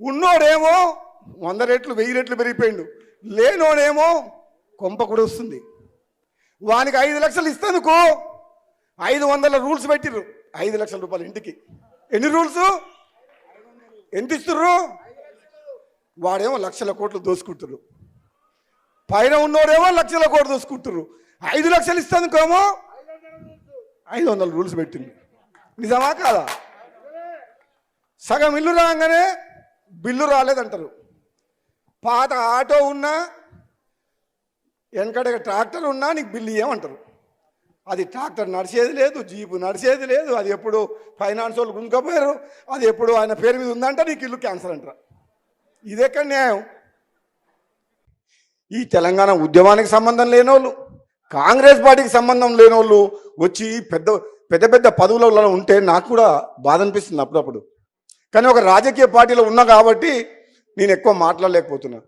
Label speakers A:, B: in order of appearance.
A: ఉన్నోడేమో 100 రెట్లు 1000 రెట్లు పెరిగిపోయిండు, లేనోడేమో కొంప కూడా వస్తుంది. వానికి 5 లక్షలు ఇస్తేందుకు 500 రూల్స్ పెట్టిర్రు. 5 లక్షల రూపాయలు ఇంటికి ఎన్ని రూల్స్, ఎంత ఇస్తుర్రు? వాడేమో లక్షల కోట్లు దోసుకుంటుర్రు, పైన ఉన్నోడేమో లక్షల కోట్లు దోసుకుంటుర్రు. 5 లక్షలు ఇస్తేందుకేమో 500 రూల్స్ పెట్టింది. నిజమా కాదా? సగం ఇల్లు రాగానే బిల్లు రాలేదంటారు. పాత ఆటో ఉన్నా వెనకడ ట్రాక్టర్ ఉన్నా నీకు బిల్లు ఇవ్వమంటారు. అది ట్రాక్టర్ నడిచేది లేదు, జీపు నడిచేది లేదు, అది ఎప్పుడు ఫైనాన్స్ వాళ్ళు గుంజుకపోయారు, అది ఎప్పుడు ఆయన పేరు మీద ఉందంట, నీకు ఇల్లు క్యాన్సర్ అంటారు. ఇదెక్కడ న్యాయం? ఈ తెలంగాణ ఉద్యమానికి సంబంధం లేనోళ్ళు, కాంగ్రెస్ పార్టీకి సంబంధం లేనోళ్ళు వచ్చి పెద్ద పెద్ద పెద్ద పదవులలో ఉంటే నాకు కూడా బాధ అనిపిస్తుంది అప్పుడప్పుడు. కానీ ఒక రాజకీయ పార్టీలో ఉన్నా కాబట్టి నేను ఎక్కువ మాట్లాడలేకపోతున్నా.